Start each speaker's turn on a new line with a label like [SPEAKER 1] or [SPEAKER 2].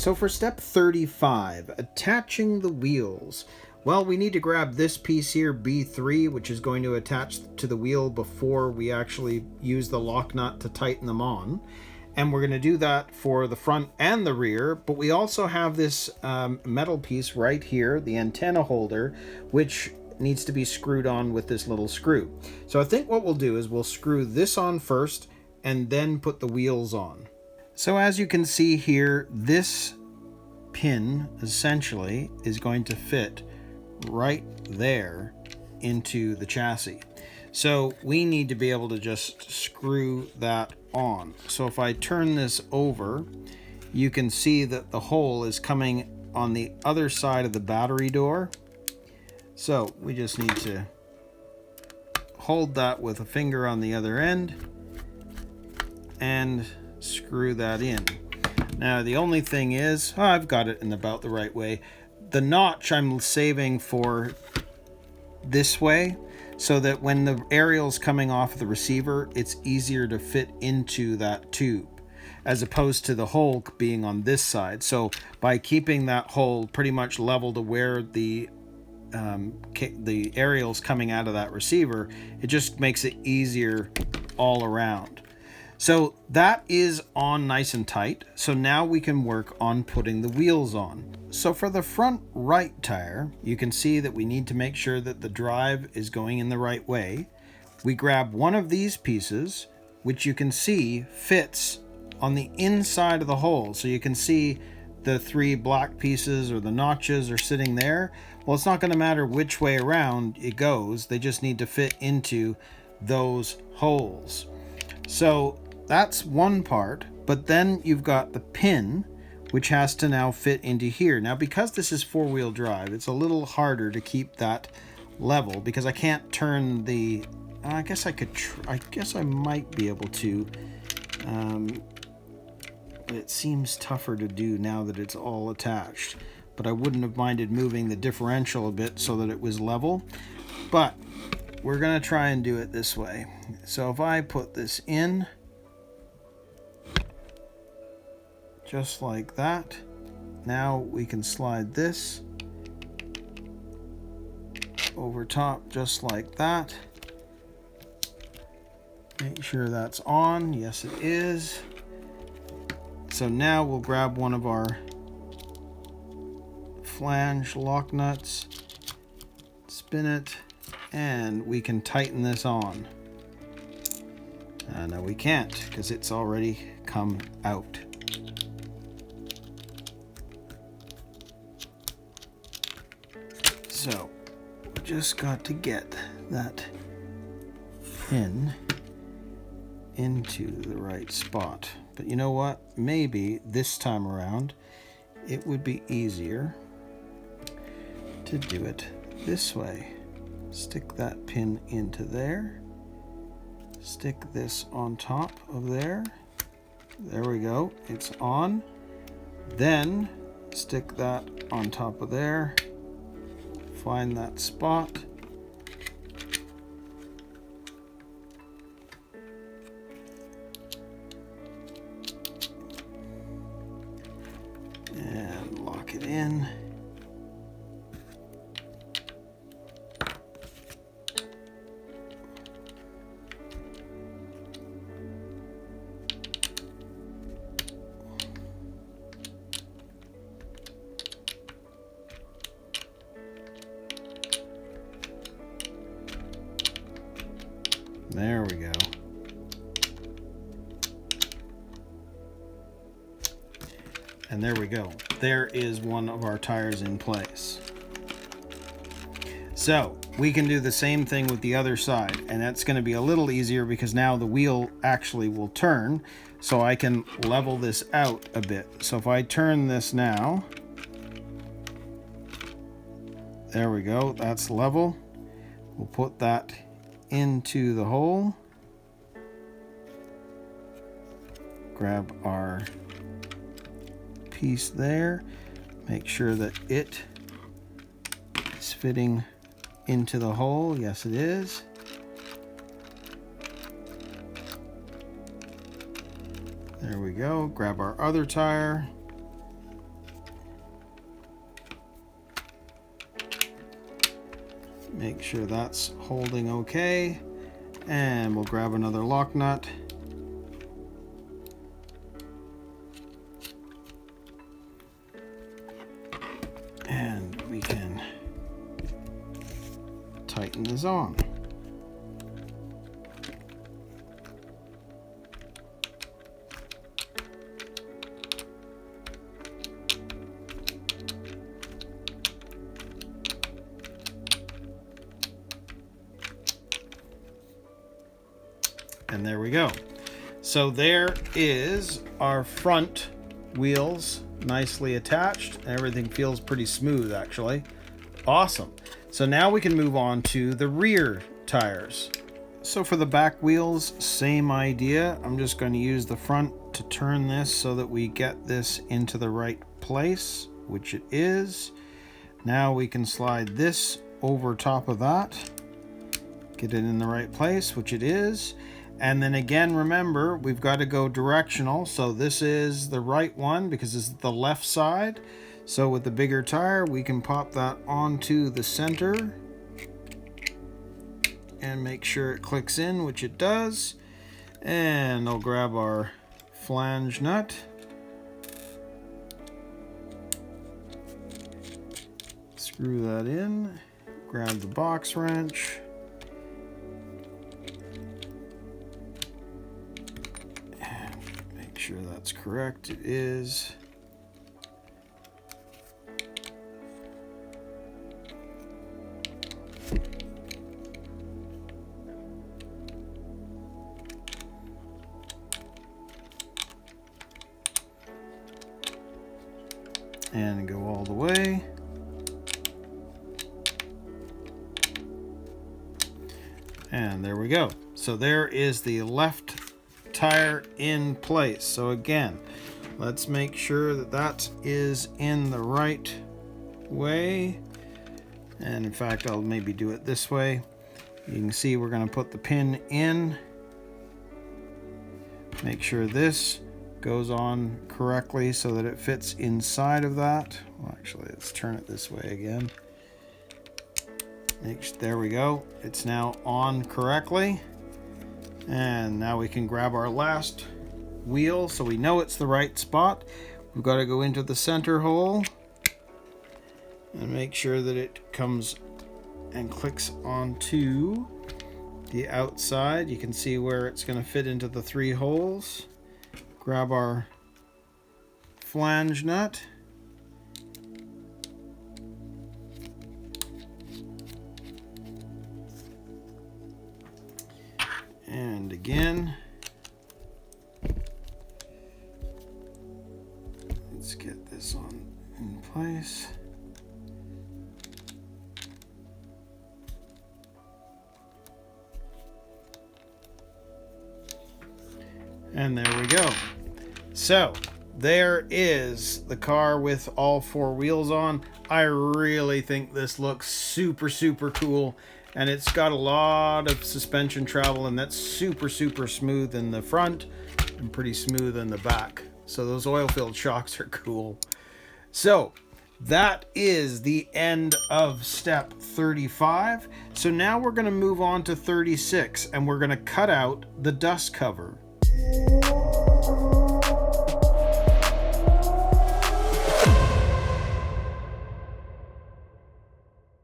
[SPEAKER 1] So for step 35, attaching the wheels. Well, we need to grab this piece here, B3, which is going to attach to the wheel before we actually use the lock nut to tighten them on. And we're going to do that for the front and the rear, but we also have this metal piece right here, the antenna holder, which needs to be screwed on with this little screw. So I think what we'll do is we'll screw this on first and then put the wheels on. So as you can see here, this pin essentially is going to fit right there into the chassis. So we need to be able to just screw that on. So if I turn this over, you can see that the hole is coming on the other side of the battery door. So we just need to hold that with a finger on the other end and screw that in. Now the only thing is, I've got it in about the right way. The notch I'm saving for this way so that when the aerial's coming off the receiver, it's easier to fit into that tube as opposed to the hole being on this side. So by keeping that hole pretty much level to where the aerial's coming out of that receiver, it just makes it easier all around. So that is on nice and tight. So now we can work on putting the wheels on. So for the front right tire, you can see that we need to make sure that the drive is going in the right way. We grab one of these pieces, which you can see fits on the inside of the hole. So you can see the three black pieces or the notches are sitting there. Well, it's not going to matter which way around it goes. They just need to fit into those holes. So that's one part, but then you've got the pin, which has to now fit into here. Now, because this is four-wheel drive, it's a little harder to keep that level because I can't turn the, I guess I might be able to, but it seems tougher to do now that it's all attached. But I wouldn't have minded moving the differential a bit so that it was level, but we're gonna try and do it this way. So if I put this in, just like that, now we can slide this over top just like that. Make sure that's on. Yes, it is. So now we'll grab one of our flange lock nuts, spin it, and we can tighten this on. No, we can't because it's already come out. So we just got to get that pin into the right spot. But you know what? Maybe this time around it would be easier to do it this way. Stick that pin into there. Stick this on top of there. There we go. It's on. Then stick that on top of there. Find that spot. And lock it in. There we go. And there we go. There is one of our tires in place. So we can do the same thing with the other side, and that's going to be a little easier because now the wheel actually will turn, so I can level this out a bit. So if I turn this now, there we go, that's level. We'll put that into the hole, grab our piece there, make sure that it is fitting into the hole. Yes, it is. There we go. Grab our other tire, Make sure that's holding okay. And we'll grab another lock nut. And we can tighten this on. And there we go. So there is our front wheels nicely attached. Everything feels pretty smooth actually. Awesome. So now we can move on to the rear tires. So for the back wheels, same idea. I'm just going to use the front to turn this so that we get this into the right place, which it is. Now we can slide this over top of that, get it in the right place, which it is. And then again, remember, we've got to go directional. So this is the right one because this is the left side. So with the bigger tire, we can pop that onto the center and make sure it clicks in, which it does. And I'll grab our flange nut. Screw that in, grab the box wrench. Sure that's correct. It is. And go all the way. And there we go. So there is the left tire in place. So again, let's make sure that that is in the right way. And in fact, I'll maybe do it this way. You can see we're going to put the pin in. Make sure this goes on correctly so that it fits inside of that. Well, actually, let's turn it this way again. There we go. It's now on correctly. And now we can grab our last wheel so we know it's the right spot. We've got to go into the center hole and make sure that it comes and clicks onto the outside. You can see where it's going to fit into the 3 holes. Grab our flange nut. And again, let's get this on in place. And there we go. So there is the car with all 4 wheels on. I really think this looks super, super cool. And it's got a lot of suspension travel, and that's super, super smooth in the front and pretty smooth in the back. So those oil-filled shocks are cool. So that is the end of step 35. So now we're going to move on to 36, and we're going to cut out the dust cover.